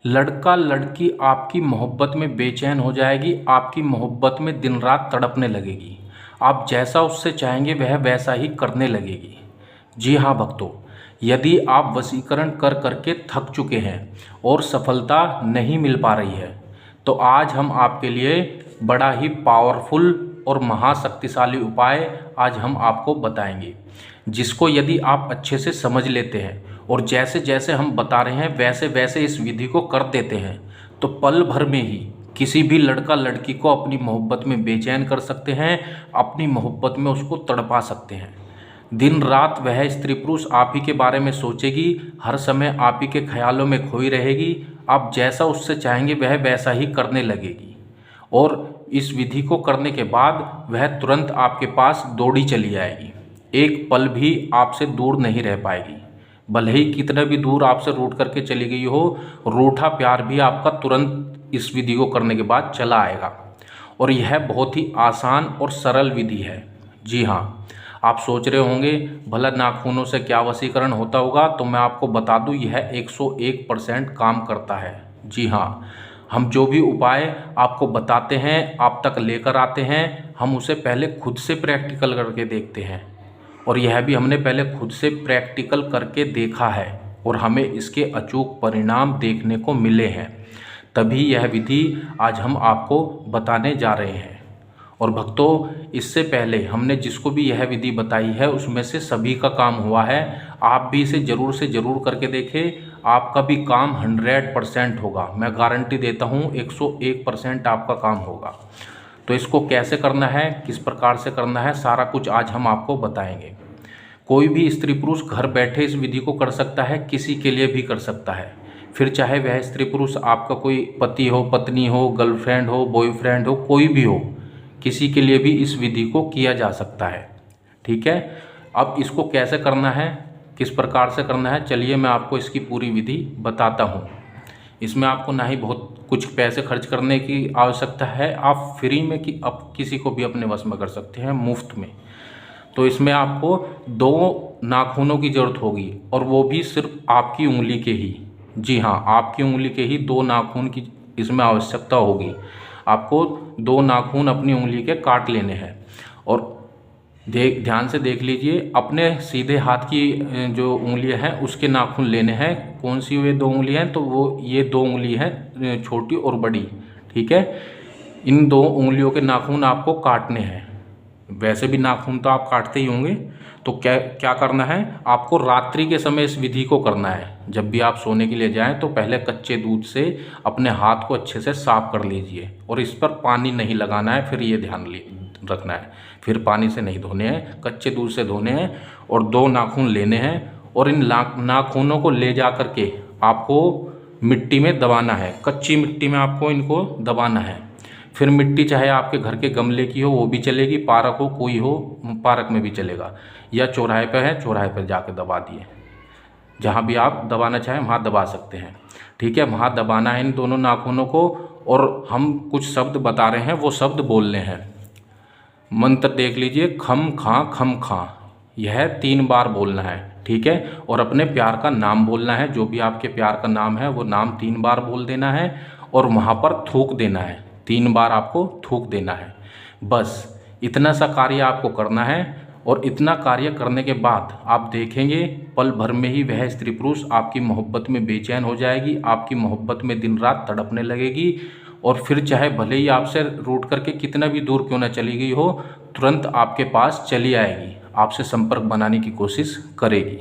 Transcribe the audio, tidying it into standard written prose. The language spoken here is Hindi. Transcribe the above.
लड़का लड़की आपकी मोहब्बत में बेचैन हो जाएगी, आपकी मोहब्बत में दिन रात तड़पने लगेगी। आप जैसा उससे चाहेंगे वह वैसा ही करने लगेगी। जी हाँ भक्तों, यदि आप वशीकरण कर करके थक चुके हैं और सफलता नहीं मिल पा रही है, तो आज हम आपके लिए बड़ा ही पावरफुल और महाशक्तिशाली उपाय आज हम आपको बताएंगे, जिसको यदि आप अच्छे से समझ लेते हैं और जैसे जैसे हम बता रहे हैं वैसे वैसे इस विधि को कर देते हैं, तो पल भर में ही किसी भी लड़का लड़की को अपनी मोहब्बत में बेचैन कर सकते हैं, अपनी मोहब्बत में उसको तड़पा सकते हैं। दिन रात वह स्त्री पुरुष आप ही के बारे में सोचेगी, हर समय आप ही के ख्यालों में खोई रहेगी। आप जैसा उससे चाहेंगे वह वैसा ही करने लगेगी और इस विधि को करने के बाद वह तुरंत आपके पास दौड़ी चली आएगी, एक पल भी आपसे दूर नहीं रह पाएगी। भले ही कितना भी दूर आपसे रूठ करके चली गई हो, रूठा प्यार भी आपका तुरंत इस विधि को करने के बाद चला आएगा। और यह बहुत ही आसान और सरल विधि है। जी हाँ, आप सोच रहे होंगे भला नाखूनों से क्या वशीकरण होता होगा, तो मैं आपको बता दूं यह 101% काम करता है। जी हाँ, हम जो भी उपाय आपको बताते हैं, आप तक लेकर आते हैं, हम उसे पहले खुद से प्रैक्टिकल करके देखते हैं और यह भी हमने पहले खुद से प्रैक्टिकल करके देखा है और हमें इसके अचूक परिणाम देखने को मिले हैं। तभी यह विधि आज हम आपको बताने जा रहे हैं। और भक्तों, इससे पहले हमने जिसको भी यह विधि बताई है उसमें से सभी का काम हुआ है। आप भी इसे ज़रूर से ज़रूर करके देखें, आपका भी काम 100% होगा। मैं गारंटी देता हूँ 101% आपका काम होगा। तो इसको कैसे करना है, किस प्रकार से करना है, सारा कुछ आज हम आपको बताएंगे। कोई भी स्त्री पुरुष घर बैठे इस विधि को कर सकता है, किसी के लिए भी कर सकता है। फिर चाहे वह स्त्री पुरुष आपका कोई पति हो, पत्नी हो, गर्लफ्रेंड हो, बॉयफ्रेंड हो, कोई भी हो, किसी के लिए भी इस विधि को किया जा सकता है। ठीक है, अब इसको कैसे करना है, किस प्रकार से करना है, चलिए मैं आपको इसकी पूरी विधि बताता हूँ। इसमें आपको ना ही बहुत कुछ पैसे खर्च करने की आवश्यकता है, आप फ्री में कि अब किसी को भी अपने वश में कर सकते हैं, मुफ्त में। तो इसमें आपको 2 नाखूनों की ज़रूरत होगी और वो भी सिर्फ आपकी उंगली के ही। जी हाँ, आपकी उंगली के ही 2 नाखून की इसमें आवश्यकता होगी। आपको 2 नाखून अपनी उंगली के काट लेने हैं और ध्यान से देख लीजिए, अपने सीधे हाथ की जो उंगलियां हैं उसके नाखून लेने हैं। कौन सी ये 2 उंगलियां हैं, तो वो ये 2 उंगली हैं, छोटी और बड़ी। ठीक है, इन 2 उंगलियों के नाखून आपको काटने हैं। वैसे भी नाखून तो आप काटते ही होंगे, तो क्या करना है, आपको रात्रि के समय इस विधि को करना है। जब भी आप सोने के लिए जाएं तो पहले कच्चे दूध से अपने हाथ को अच्छे से साफ कर लीजिए और इस पर पानी नहीं लगाना है। फिर ये ध्यान रखना है, फिर पानी से नहीं धोने हैं, कच्चे दूध से धोने हैं। और 2 नाखून लेने हैं और इन नाखूनों को ले जा कर के आपको मिट्टी में दबाना है। कच्ची मिट्टी में आपको इनको दबाना है। फिर मिट्टी चाहे आपके घर के गमले की हो वो भी चलेगी, पार्क हो कोई हो, पार्क में भी चलेगा, या चौराहे पर है चौराहे पर जाके दबा दिए। जहाँ भी आप दबाना चाहें वहाँ दबा सकते हैं। ठीक है, वहाँ दबाना है इन दोनों नाखूनों को और हम कुछ शब्द बता रहे हैं, वो शब्द बोलने हैं। मंत्र देख लीजिए, खम खां, यह 3 बार बोलना है। ठीक है, और अपने प्यार का नाम बोलना है। जो भी आपके प्यार का नाम है वो नाम 3 बार बोल देना है और वहाँ पर थूक देना है। 3 बार आपको थूक देना है। बस इतना सा कार्य आपको करना है और इतना कार्य करने के बाद आप देखेंगे पल भर में ही वह स्त्री पुरुष आपकी मोहब्बत में बेचैन हो जाएगी, आपकी मोहब्बत में दिन रात तड़पने लगेगी और फिर चाहे भले ही आपसे रूठ करके कितना भी दूर क्यों ना चली गई हो, तुरंत आपके पास चली आएगी, आपसे संपर्क बनाने की कोशिश करेगी।